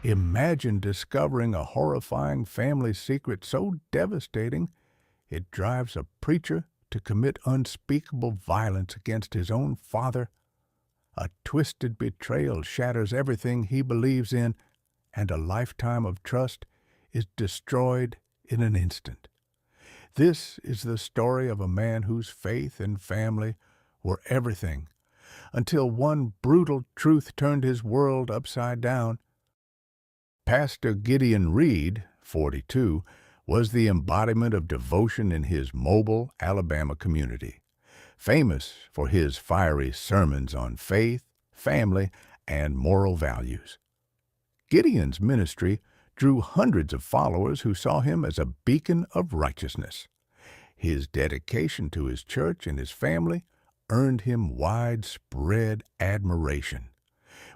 Imagine discovering a horrifying family secret so devastating it drives a preacher to commit unspeakable violence against his own father. A twisted betrayal shatters everything he believes in, and a lifetime of trust is destroyed in an instant. This is the story of a man whose faith and family were everything, until one brutal truth turned his world upside down. Pastor Gideon Reed, 42, was the embodiment of devotion in his Mobile, Alabama community, famous for his fiery sermons on faith, family, and moral values. Gideon's ministry drew hundreds of followers who saw him as a beacon of righteousness. His dedication to his church and his family earned him widespread admiration,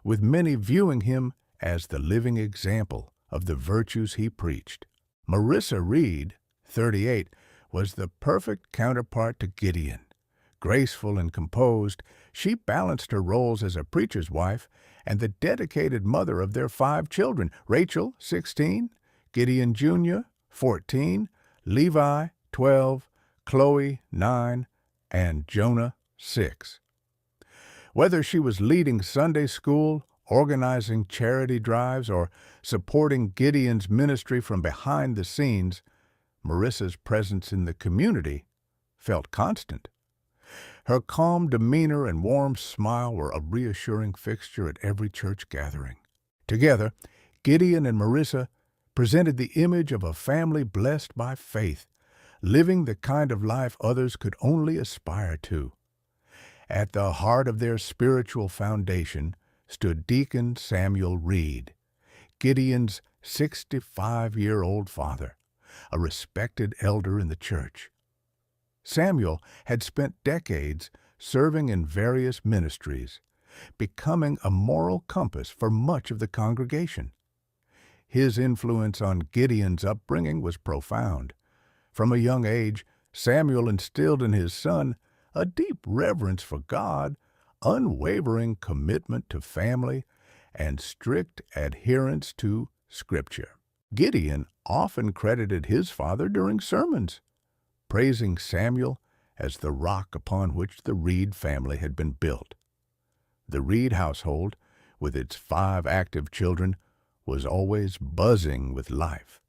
with many viewing him as the living example of the virtues he preached. Marissa Reed, 38, was the perfect counterpart to Gideon. Graceful and composed, she balanced her roles as a preacher's wife and the dedicated mother of their 5 children: Rachel, 16, Gideon Jr., 14, Levi, 12, Chloe, 9, and Jonah, 6. Whether she was leading Sunday school, organizing charity drives, or supporting Gideon's ministry from behind the scenes, Marissa's presence in the community felt constant. Her calm demeanor and warm smile were a reassuring fixture at every church gathering. Together, Gideon and Marissa presented the image of a family blessed by faith, living the kind of life others could only aspire to. At the heart of their spiritual foundation stood Deacon Samuel Reed, Gideon's 65-year-old father, a respected elder in the church. Samuel had spent decades serving in various ministries, becoming a moral compass for much of the congregation. His influence on Gideon's upbringing was profound. From a young age, Samuel instilled in his son a deep reverence for God, unwavering commitment to family, and strict adherence to Scripture. Gideon often credited his father during sermons, praising Samuel as the rock upon which the Reed family had been built. The Reed household, with its 5 active children, was always buzzing with life.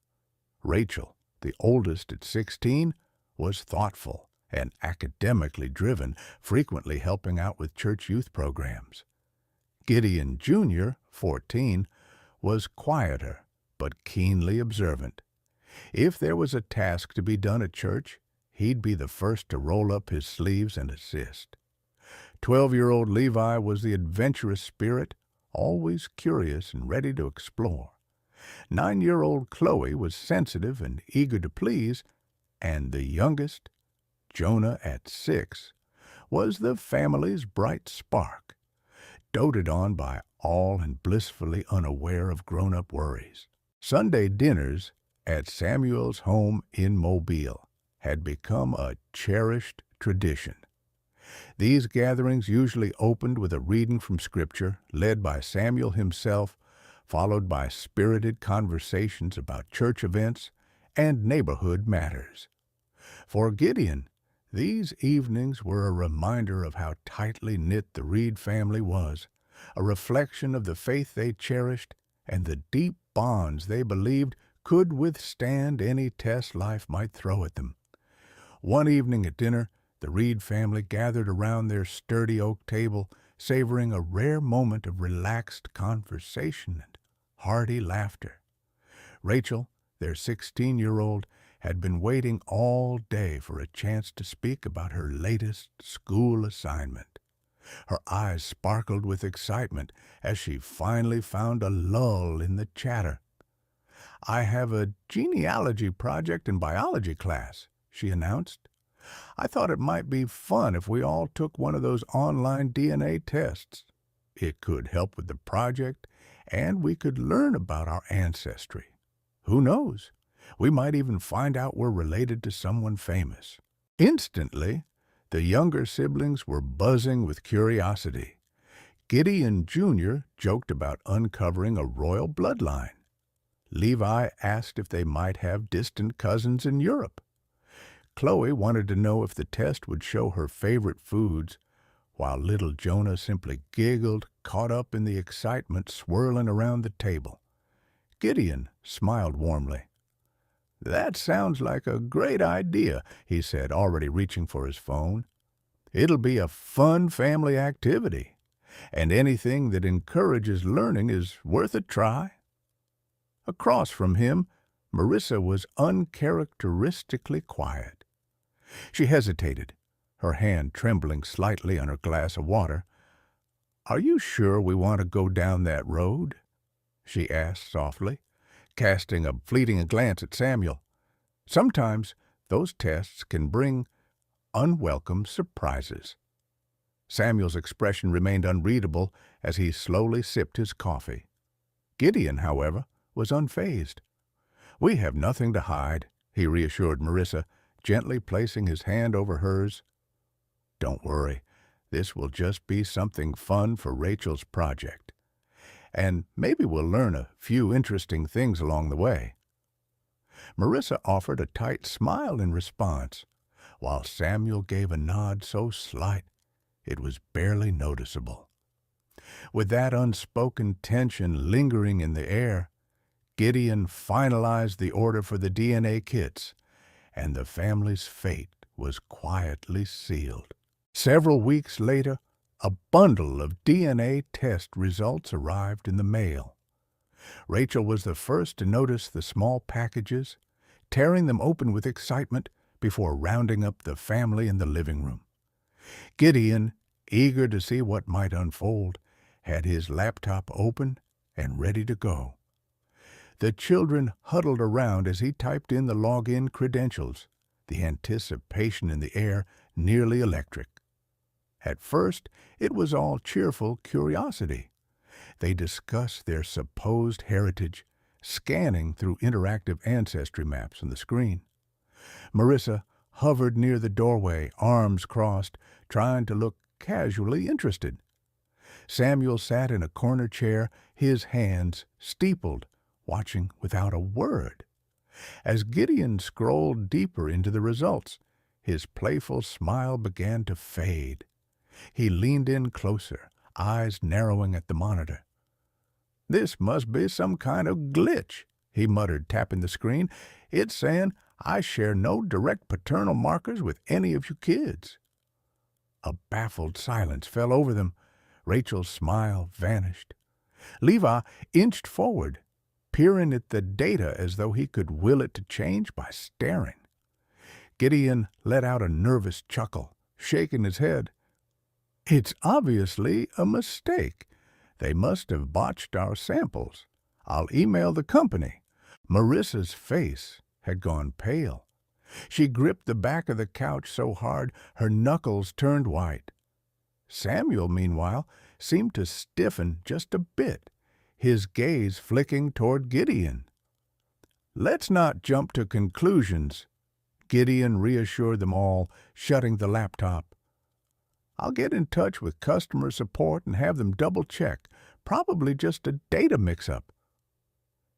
Rachel, the oldest at 16, was thoughtful and academically driven, frequently helping out with church youth programs. Gideon Jr., 14, was quieter but keenly observant. If there was a task to be done at church, he'd be the first to roll up his sleeves and assist. 12-year-old Levi was the adventurous spirit, always curious and ready to explore. 9-year-old Chloe was sensitive and eager to please, and the youngest, Jonah at 6, was the family's bright spark, doted on by all and blissfully unaware of grown-up worries. Sunday dinners at Samuel's home in Mobile had become a cherished tradition. These gatherings usually opened with a reading from Scripture, led by Samuel himself, followed by spirited conversations about church events and neighborhood matters. For Gideon, these evenings were a reminder of how tightly knit the Reed family was, a reflection of the faith they cherished and the deep bonds they believed could withstand any test life might throw at them. One evening at dinner, the Reed family gathered around their sturdy oak table, savoring a rare moment of relaxed conversation and hearty laughter. Rachel, their 16-year-old, had been waiting all day for a chance to speak about her latest school assignment. Her eyes sparkled with excitement as she finally found a lull in the chatter. "I have a genealogy project in biology class," she announced. "I thought it might be fun if we all took one of those online DNA tests. It could help with the project, and we could learn about our ancestry. Who knows? We might even find out we're related to someone famous." Instantly, the younger siblings were buzzing with curiosity. Gideon Jr. joked about uncovering a royal bloodline. Levi asked if they might have distant cousins in Europe. Chloe wanted to know if the test would show her favorite foods, while little Jonah simply giggled, caught up in the excitement swirling around the table. Gideon smiled warmly. "That sounds like a great idea," he said, already reaching for his phone. "It'll be a fun family activity, and anything that encourages learning is worth a try." Across from him, Marissa was uncharacteristically quiet. She hesitated, her hand trembling slightly on her glass of water. "Are you sure we want to go down that road?" she asked softly, casting a fleeting glance at Samuel. Sometimes those tests can bring unwelcome surprises. Samuel's expression remained unreadable as he slowly sipped his coffee. Gideon, however, was unfazed. "We have nothing to hide," he reassured Marissa, gently placing his hand over hers. "Don't worry, this will just be something fun for Rachel's project. And maybe we'll learn a few interesting things along the way." Marissa offered a tight smile in response, while Samuel gave a nod so slight it was barely noticeable. With that unspoken tension lingering in the air, Gideon finalized the order for the DNA kits, and the family's fate was quietly sealed. Several weeks later, a bundle of DNA test results arrived in the mail. Rachel was the first to notice the small packages, tearing them open with excitement before rounding up the family in the living room. Gideon, eager to see what might unfold, had his laptop open and ready to go. The children huddled around as he typed in the login credentials, the anticipation in the air nearly electric. At first, it was all cheerful curiosity. They discussed their supposed heritage, scanning through interactive ancestry maps on the screen. Marissa hovered near the doorway, arms crossed, trying to look casually interested. Samuel sat in a corner chair, his hands steepled, watching without a word. As Gideon scrolled deeper into the results, his playful smile began to fade. He leaned in closer, eyes narrowing at the monitor. "This must be some kind of glitch," he muttered, tapping the screen. "It's saying I share no direct paternal markers with any of you kids." A baffled silence fell over them. Rachel's smile vanished. Levi inched forward, peering at the data as though he could will it to change by staring. Gideon let out a nervous chuckle, shaking his head. "It's obviously a mistake. They must have botched our samples. I'll email the company." Marissa's face had gone pale. She gripped the back of the couch so hard her knuckles turned white. Samuel, meanwhile, seemed to stiffen just a bit, his gaze flicking toward Gideon. "Let's not jump to conclusions," Gideon reassured them all, shutting the laptop. "I'll get in touch with customer support and have them double-check. Probably just a data mix-up."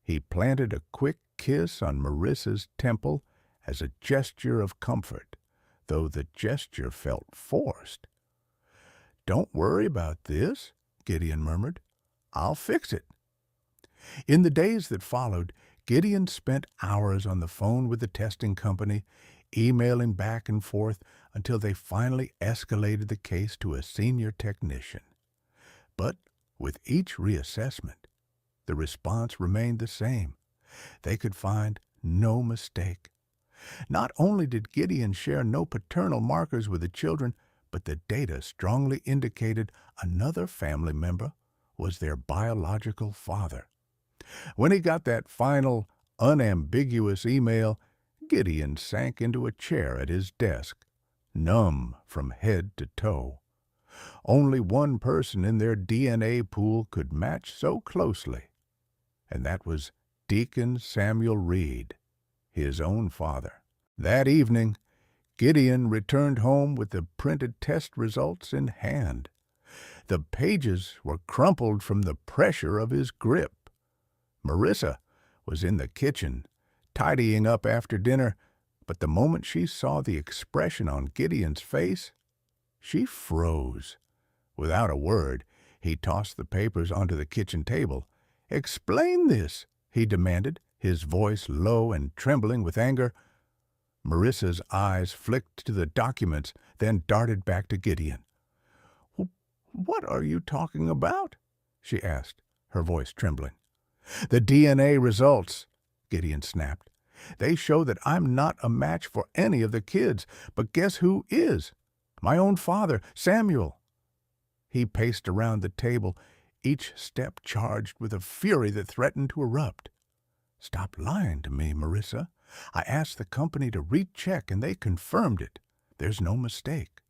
He planted a quick kiss on Marissa's temple as a gesture of comfort, though the gesture felt forced. "Don't worry about this," Gideon murmured. "I'll fix it." In the days that followed, Gideon spent hours on the phone with the testing company, emailing back and forth until they finally escalated the case to a senior technician. But with each reassessment, the response remained the same. They could find no mistake. Not only did Gideon share no paternal markers with the children, but the data strongly indicated another family member was their biological father. When he got that final, unambiguous email, Gideon sank into a chair at his desk, numb from head to toe. Only one person in their DNA pool could match so closely, and that was Deacon Samuel Reed, his own father. That evening, Gideon returned home with the printed test results in hand. The pages were crumpled from the pressure of his grip. Marissa was in the kitchen, tidying up after dinner, but the moment she saw the expression on Gideon's face, she froze. Without a word, he tossed the papers onto the kitchen table. "Explain this," he demanded, his voice low and trembling with anger. Marissa's eyes flicked to the documents, then darted back to Gideon. "What are you talking about?" she asked, her voice trembling. "The DNA results," Gideon snapped. "They show that I'm not a match for any of the kids, but guess who is? My own father, Samuel." He paced around the table, each step charged with a fury that threatened to erupt. "Stop lying to me, Marissa. I asked the company to recheck, and they confirmed it. There's no mistake."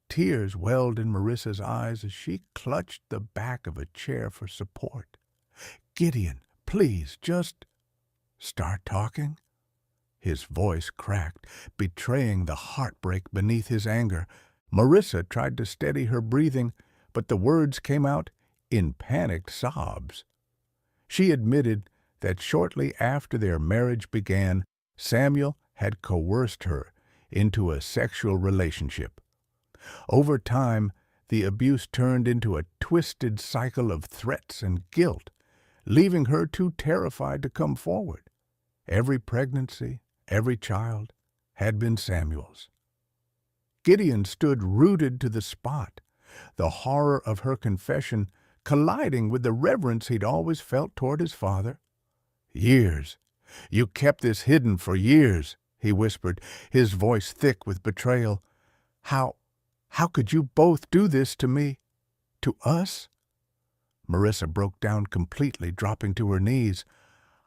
Tears welled in Marissa's eyes as she clutched the back of a chair for support. "Gideon, please, just start talking." His voice cracked, betraying the heartbreak beneath his anger. Marissa tried to steady her breathing, but the words came out in panicked sobs. She admitted that shortly after their marriage began, Samuel had coerced her into a sexual relationship. Over time, the abuse turned into a twisted cycle of threats and guilt, leaving her too terrified to come forward. Every pregnancy, every child, had been Samuel's. Gideon stood rooted to the spot, the horror of her confession colliding with the reverence he'd always felt toward his father. "Years. You kept this hidden for years," he whispered, his voice thick with betrayal. How could you both do this to me? To us?" Marissa broke down completely, dropping to her knees.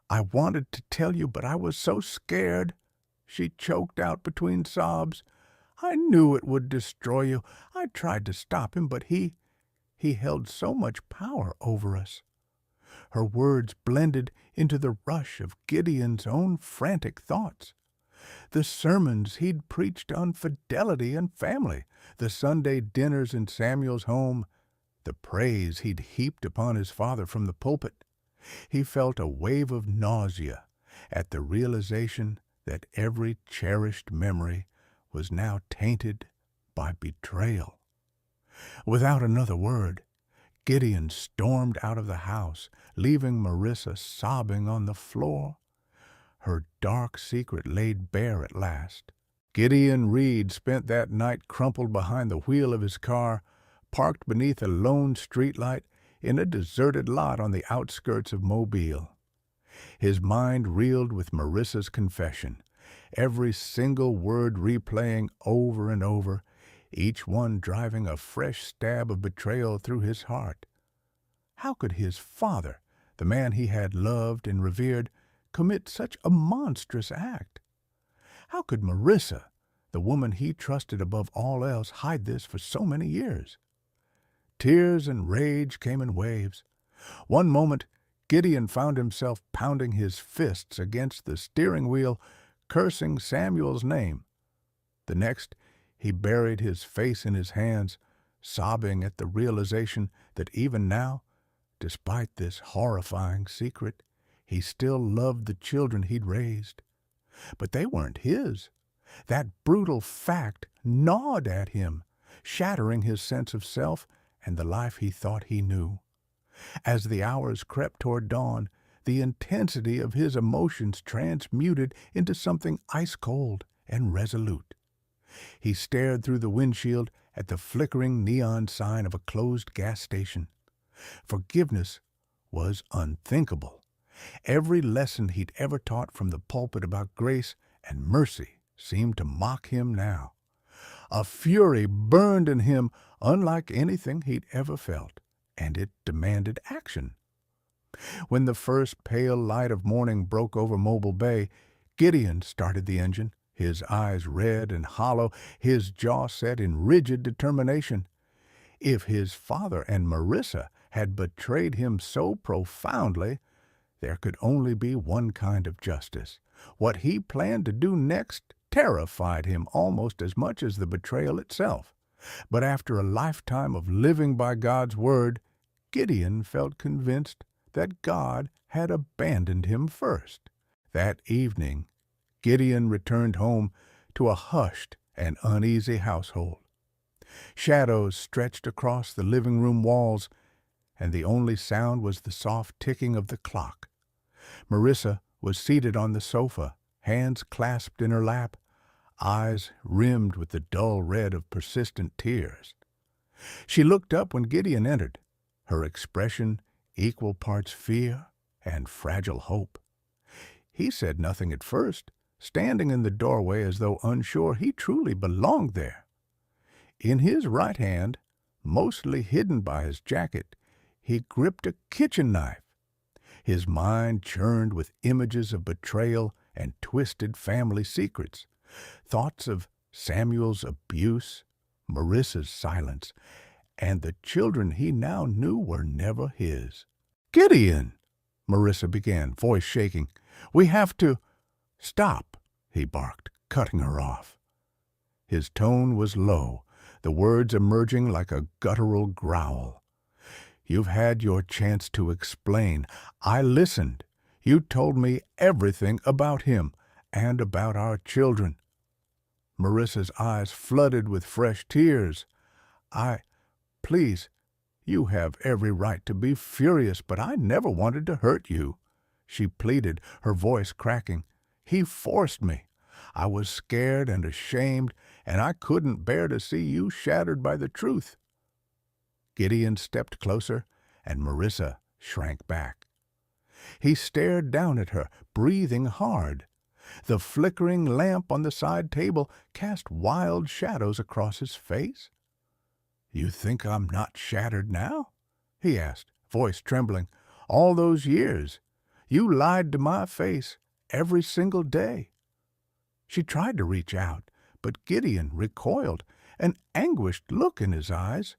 "I wanted to tell you, but I was so scared," she choked out between sobs. "I knew it would destroy you. I tried to stop him, but he held so much power over us." Her words blended into the rush of Gideon's own frantic thoughts. The sermons he'd preached on fidelity and family, the Sunday dinners in Samuel's home, the praise he'd heaped upon his father from the pulpit. He felt a wave of nausea at the realization that every cherished memory was now tainted by betrayal. Without another word, Gideon stormed out of the house, leaving Marissa sobbing on the floor. Her dark secret laid bare at last. Gideon Reed spent that night crumpled behind the wheel of his car, parked beneath a lone streetlight in a deserted lot on the outskirts of Mobile. His mind reeled with Marissa's confession, every single word replaying over and over, each one driving a fresh stab of betrayal through his heart. How could his father, the man he had loved and revered, commit such a monstrous act? How could Marissa, the woman he trusted above all else, hide this for so many years? Tears and rage came in waves. One moment, Gideon found himself pounding his fists against the steering wheel, cursing Samuel's name. The next, he buried his face in his hands, sobbing at the realization that even now, despite this horrifying secret, he still loved the children he'd raised. But they weren't his. That brutal fact gnawed at him, shattering his sense of self and the life he thought he knew. As the hours crept toward dawn, the intensity of his emotions transmuted into something ice-cold and resolute. He stared through the windshield at the flickering neon sign of a closed gas station. Forgiveness was unthinkable. Every lesson he'd ever taught from the pulpit about grace and mercy seemed to mock him now. A fury burned in him unlike anything he'd ever felt, and it demanded action. When the first pale light of morning broke over Mobile Bay, Gideon started the engine, his eyes red and hollow, his jaw set in rigid determination. If his father and Marissa had betrayed him so profoundly, there could only be one kind of justice. What he planned to do next terrified him almost as much as the betrayal itself. But after a lifetime of living by God's word, Gideon felt convinced that God had abandoned him first. That evening, Gideon returned home to a hushed and uneasy household. Shadows stretched across the living room walls, and the only sound was the soft ticking of the clock. Marissa was seated on the sofa, hands clasped in her lap, eyes rimmed with the dull red of persistent tears. She looked up when Gideon entered, her expression equal parts fear and fragile hope. He said nothing at first, standing in the doorway as though unsure he truly belonged there. In his right hand, mostly hidden by his jacket, he gripped a kitchen knife. His mind churned with images of betrayal and twisted family secrets, thoughts of Samuel's abuse, Marissa's silence, and the children he now knew were never his. "Gideon," Marissa began, voice shaking, "we have to—" "Stop," he barked, cutting her off. His tone was low, the words emerging like a guttural growl. "You've had your chance to explain. I listened. You told me everything about him and about our children." Marissa's eyes flooded with fresh tears. Please, you have every right to be furious, but I never wanted to hurt you," she pleaded, her voice cracking. "He forced me. I was scared and ashamed, and I couldn't bear to see you shattered by the truth." Gideon stepped closer, and Marissa shrank back. He stared down at her, breathing hard. The flickering lamp on the side table cast wild shadows across his face. "You think I'm not shattered now?" he asked, voice trembling. "All those years, you lied to my face every single day." She tried to reach out, but Gideon recoiled, an anguished look in his eyes.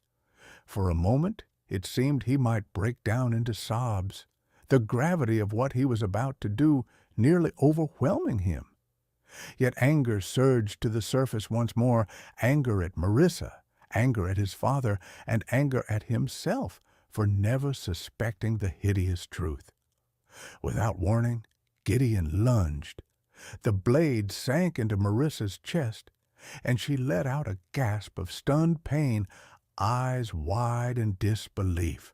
For a moment, it seemed he might break down into sobs, the gravity of what he was about to do nearly overwhelming him. Yet anger surged to the surface once more, anger at Marissa, anger at his father, and anger at himself for never suspecting the hideous truth. Without warning, Gideon lunged. The blade sank into Marissa's chest, and she let out a gasp of stunned pain, eyes wide in disbelief.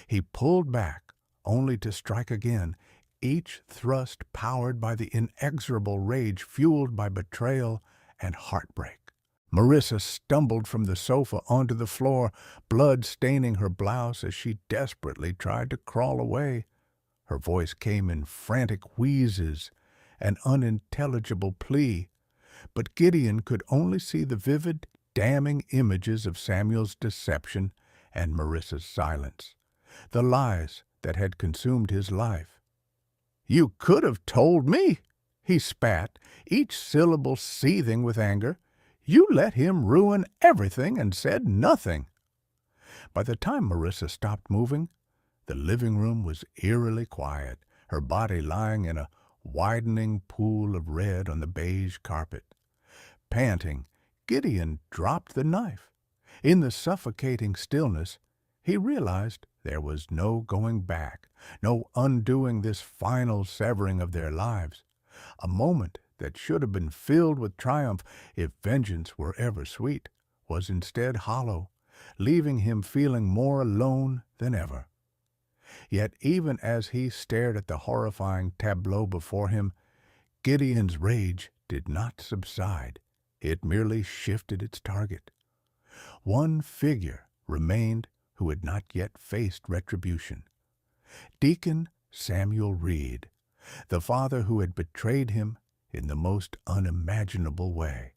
He pulled back, only to strike again, each thrust powered by the inexorable rage fueled by betrayal and heartbreak. Marissa stumbled from the sofa onto the floor, blood staining her blouse as she desperately tried to crawl away. Her voice came in frantic wheezes, an unintelligible plea, but Gideon could only see the vivid, damning images of Samuel's deception and Marissa's silence, the lies that had consumed his life. "You could have told me," he spat, each syllable seething with anger. "You let him ruin everything and said nothing." By the time Marissa stopped moving, the living room was eerily quiet, her body lying in a widening pool of red on the beige carpet. Panting, Gideon dropped the knife. In the suffocating stillness, he realized there was no going back, no undoing this final severing of their lives. A moment that should have been filled with triumph, if vengeance were ever sweet, was instead hollow, leaving him feeling more alone than ever. Yet even as he stared at the horrifying tableau before him, Gideon's rage did not subside. It merely shifted its target. One figure remained who had not yet faced retribution. Deacon Samuel Reed, the father who had betrayed him in the most unimaginable way.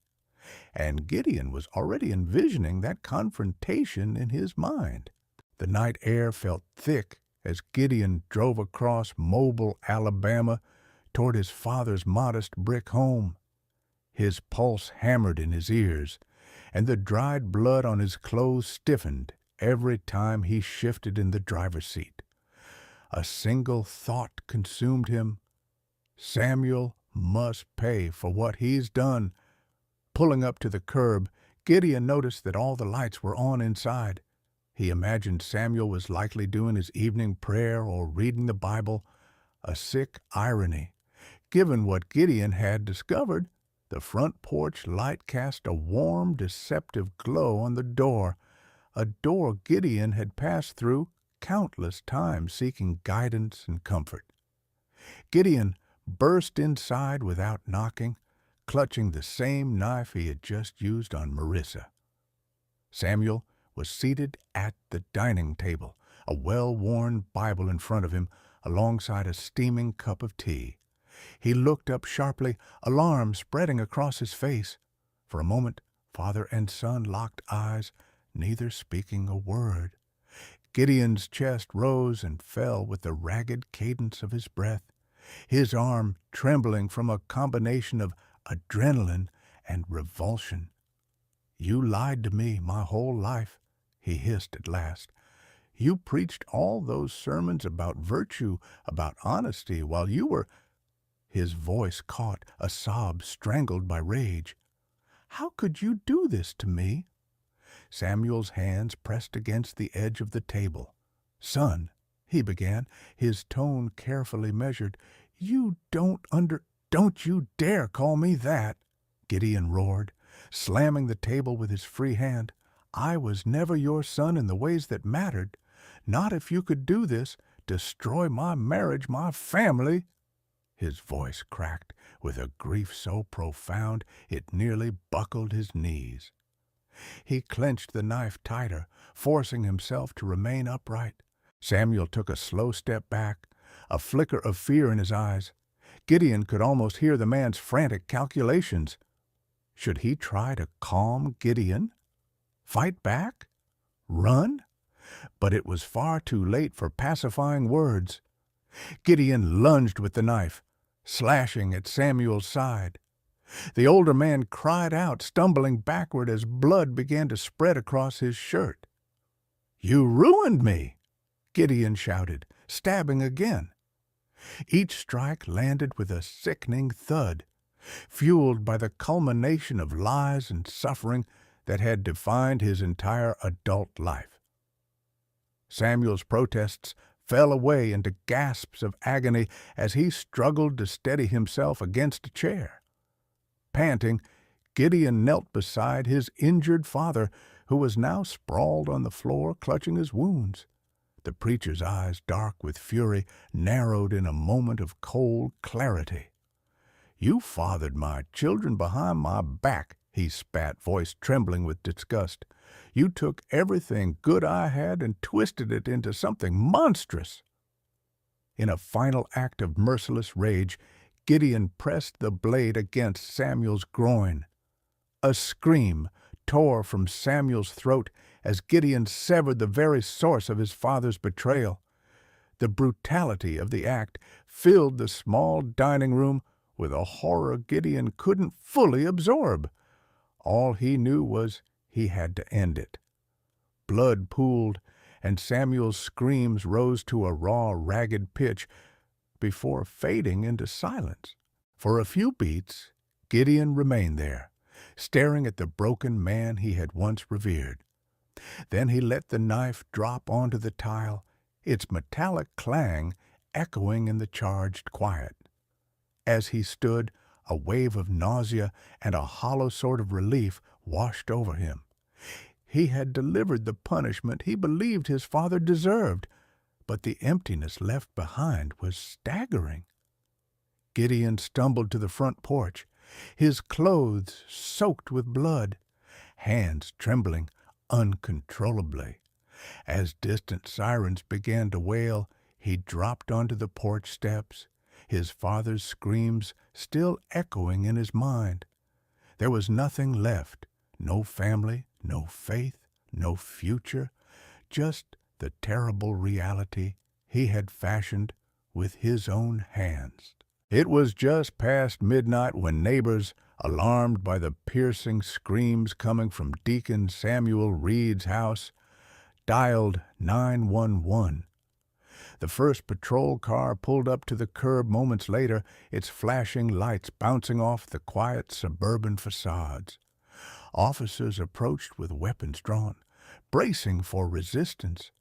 And Gideon was already envisioning that confrontation in his mind. The night air felt thick as Gideon drove across Mobile, Alabama, toward his father's modest brick home. His pulse hammered in his ears, and the dried blood on his clothes stiffened every time he shifted in the driver's seat. A single thought consumed him. Samuel must pay for what he's done. Pulling up to the curb, Gideon noticed that all the lights were on inside. He imagined Samuel was likely doing his evening prayer or reading the Bible, a sick irony. Given what Gideon had discovered, the front porch light cast a warm, deceptive glow on the door, a door Gideon had passed through countless times seeking guidance and comfort. Gideon burst inside without knocking, clutching the same knife he had just used on Marissa. Samuel was seated at the dining table, a well-worn Bible in front of him, alongside a steaming cup of tea. He looked up sharply, alarm spreading across his face. For a moment, father and son locked eyes, neither speaking a word. Gideon's chest rose and fell with the ragged cadence of his breath, his arm trembling from a combination of adrenaline and revulsion. "You lied to me my whole life," he hissed at last. "You preached all those sermons about virtue, about honesty, while you were—" His voice caught, a sob strangled by rage. "How could you do this to me?" Samuel's hands pressed against the edge of the table. "Son," he began, his tone carefully measured, "Don't you dare call me that!" Gideon roared, slamming the table with his free hand. "I was never your son in the ways that mattered. Not if you could do this, destroy my marriage, my family." His voice cracked with a grief so profound it nearly buckled his knees. He clenched the knife tighter, forcing himself to remain upright. Samuel took a slow step back, a flicker of fear in his eyes. Gideon could almost hear the man's frantic calculations. Should he try to calm Gideon? Fight back? Run? But it was far too late for pacifying words. Gideon lunged with the knife, slashing at Samuel's side. The older man cried out, stumbling backward as blood began to spread across his shirt. "You ruined me!" Gideon shouted, stabbing again. Each strike landed with a sickening thud, fueled by the culmination of lies and suffering that had defined his entire adult life. Samuel's protests fell away into gasps of agony as he struggled to steady himself against a chair. Panting, Gideon knelt beside his injured father, who was now sprawled on the floor clutching his wounds. The preacher's eyes, dark with fury, narrowed in a moment of cold clarity. "You fathered my children behind my back," he spat, voice trembling with disgust. "You took everything good I had and twisted it into something monstrous." In a final act of merciless rage, Gideon pressed the blade against Samuel's groin. A scream tore from Samuel's throat as Gideon severed the very source of his father's betrayal. The brutality of the act filled the small dining room with a horror Gideon couldn't fully absorb. All he knew was he had to end it. Blood pooled, and Samuel's screams rose to a raw, ragged pitch before fading into silence. For a few beats, Gideon remained there, staring at the broken man he had once revered. Then he let the knife drop onto the tile, its metallic clang echoing in the charged quiet. As he stood, a wave of nausea and a hollow sort of relief washed over him. He had delivered the punishment he believed his father deserved, but the emptiness left behind was staggering. Gideon stumbled to the front porch, his clothes soaked with blood, hands trembling uncontrollably. As distant sirens began to wail, he dropped onto the porch steps, his father's screams still echoing in his mind. There was nothing left, no family, no faith, no future, just the terrible reality he had fashioned with his own hands. It was just past midnight when neighbors, alarmed by the piercing screams coming from Deacon Samuel Reed's house, dialed 911. The first patrol car pulled up to the curb moments later, its flashing lights bouncing off the quiet suburban facades. Officers approached with weapons drawn, bracing for resistance.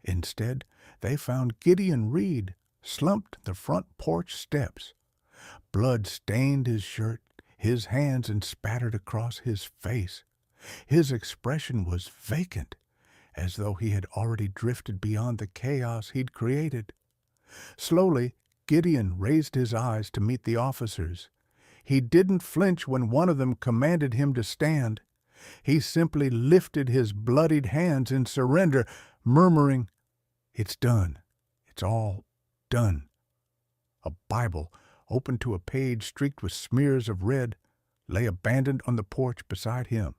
Instead, they found Gideon Reed slumped the front porch steps. Blood stained his shirt, his hands, and spattered across his face. His expression was vacant, as though he had already drifted beyond the chaos he'd created. Slowly, Gideon raised his eyes to meet the officers. He didn't flinch when one of them commanded him to stand. He simply lifted his bloodied hands in surrender, murmuring, "It's done. It's all done." A Bible, open to a page streaked with smears of red, lay abandoned on the porch beside him.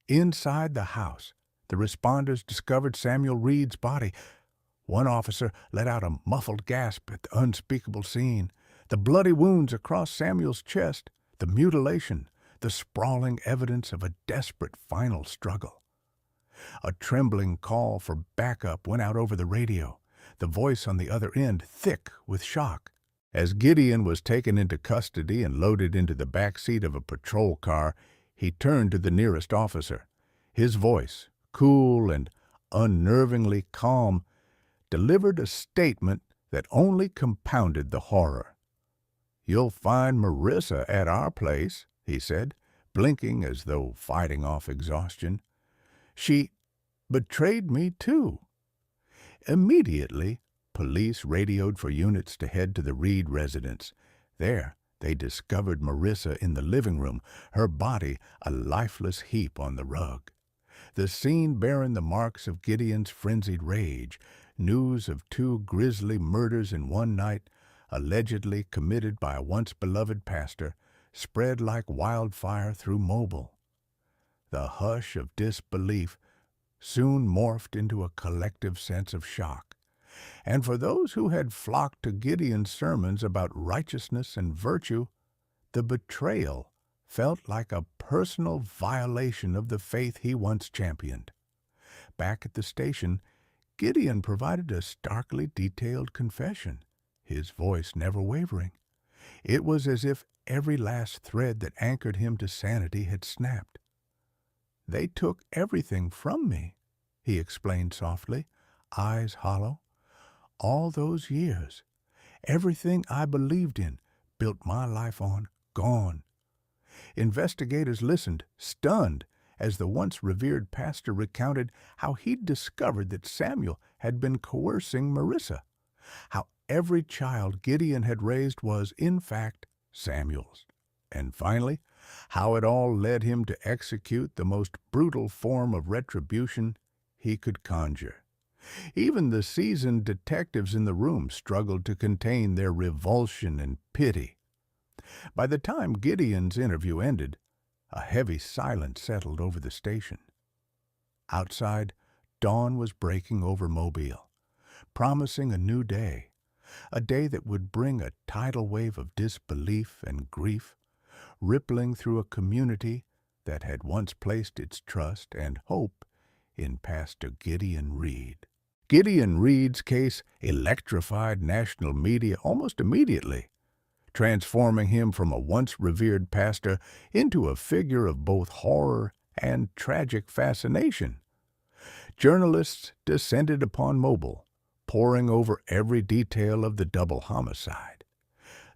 Inside the house, the responders discovered Samuel Reed's body. One officer let out a muffled gasp at the unspeakable scene. The bloody wounds across Samuel's chest, the mutilation, the sprawling evidence of a desperate final struggle. A trembling call for backup went out over the radio, the voice on the other end thick with shock. As Gideon was taken into custody and loaded into the back seat of a patrol car, he turned to the nearest officer. His voice, cool and unnervingly calm, delivered a statement that only compounded the horror. "You'll find Marissa at our place," he said, blinking as though fighting off exhaustion. "She betrayed me, too." Immediately, police radioed for units to head to the Reed residence. There, they discovered Marissa in the living room, her body a lifeless heap on the rug. The scene bearing the marks of Gideon's frenzied rage, news of 2 grisly murders in one night, allegedly committed by a once-beloved pastor, spread like wildfire through Mobile. The hush of disbelief soon morphed into a collective sense of shock. And for those who had flocked to Gideon's sermons about righteousness and virtue, the betrayal felt like a personal violation of the faith he once championed. Back at the station, Gideon provided a starkly detailed confession, his voice never wavering. It was as if every last thread that anchored him to sanity had snapped. "They took everything from me," he explained softly, eyes hollow. "All those years, everything I believed in, built my life on, gone." Investigators listened, stunned, as the once revered pastor recounted how he'd discovered that Samuel had been coercing Marissa, how every child Gideon had raised was, in fact, Samuel's, and finally, how it all led him to execute the most brutal form of retribution he could conjure. Even the seasoned detectives in the room struggled to contain their revulsion and pity. By the time Gideon's interview ended, a heavy silence settled over the station. Outside, dawn was breaking over Mobile, promising a new day, a day that would bring a tidal wave of disbelief and grief, rippling through a community that had once placed its trust and hope in Pastor Gideon Reed. Gideon Reed's case electrified national media almost immediately, transforming him from a once-revered pastor into a figure of both horror and tragic fascination. Journalists descended upon Mobile, poring over every detail of the double homicide.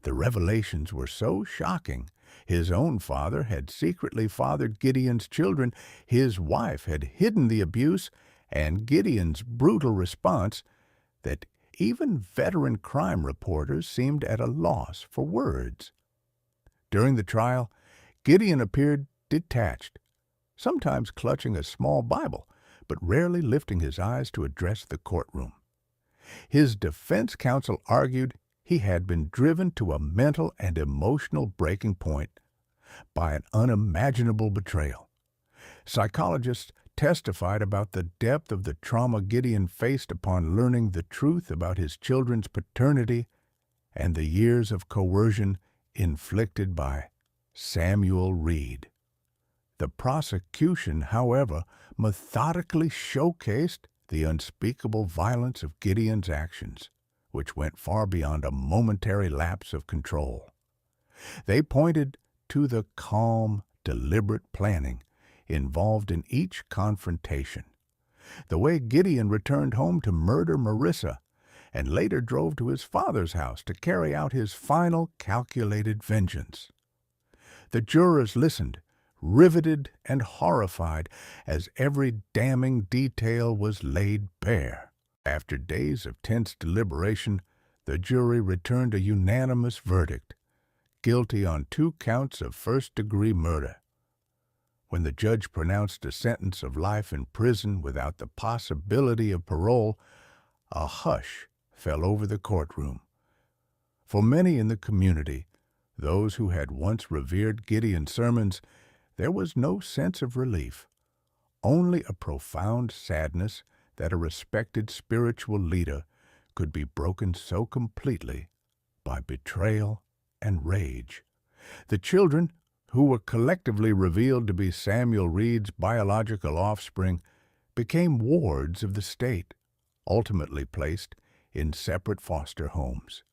The revelations were so shocking. His own father had secretly fathered Gideon's children, his wife had hidden the abuse, and Gideon's brutal response that even veteran crime reporters seemed at a loss for words. During the trial, Gideon appeared detached, sometimes clutching a small Bible, but rarely lifting his eyes to address the courtroom. His defense counsel argued he had been driven to a mental and emotional breaking point by an unimaginable betrayal. Psychologists testified about the depth of the trauma Gideon faced upon learning the truth about his children's paternity and the years of coercion inflicted by Samuel Reed. The prosecution, however, methodically showcased the unspeakable violence of Gideon's actions, which went far beyond a momentary lapse of control. They pointed to the calm, deliberate planning involved in each confrontation. The way Gideon returned home to murder Marissa and later drove to his father's house to carry out his final calculated vengeance. The jurors listened, riveted and horrified, as every damning detail was laid bare. After days of tense deliberation, the jury returned a unanimous verdict, guilty on 2 counts of first-degree murder. When the judge pronounced a sentence of life in prison without the possibility of parole, a hush fell over the courtroom. For many in the community, those who had once revered Gideon's sermons, there was no sense of relief, only a profound sadness that a respected spiritual leader could be broken so completely by betrayal and rage. The children, who were collectively revealed to be Samuel Reed's biological offspring, became wards of the state, ultimately placed in separate foster homes.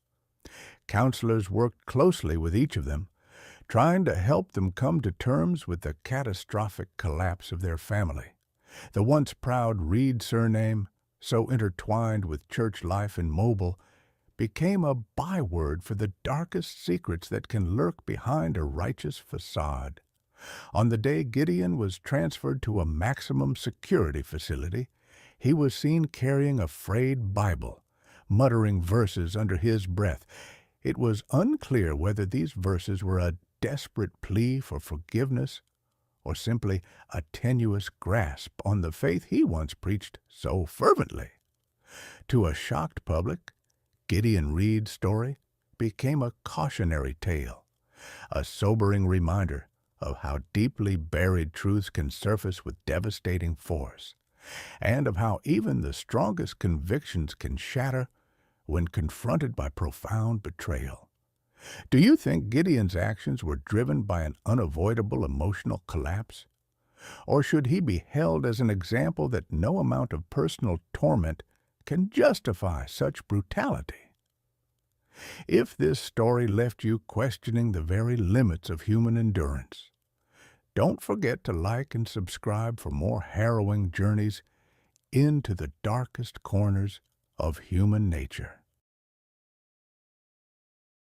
Counselors worked closely with each of them, trying to help them come to terms with the catastrophic collapse of their family. The once proud Reed surname, so intertwined with church life in Mobile, became a byword for the darkest secrets that can lurk behind a righteous facade. On the day Gideon was transferred to a maximum security facility, he was seen carrying a frayed Bible, muttering verses under his breath. It was unclear whether these verses were a desperate plea for forgiveness or simply a tenuous grasp on the faith he once preached so fervently. To a shocked public, Gideon Reed's story became a cautionary tale, a sobering reminder of how deeply buried truths can surface with devastating force, and of how even the strongest convictions can shatter when confronted by profound betrayal. Do you think Gideon's actions were driven by an unavoidable emotional collapse? Or should he be held as an example that no amount of personal torment can justify such brutality? If this story left you questioning the very limits of human endurance, don't forget to like and subscribe for more harrowing journeys into the darkest corners of human nature.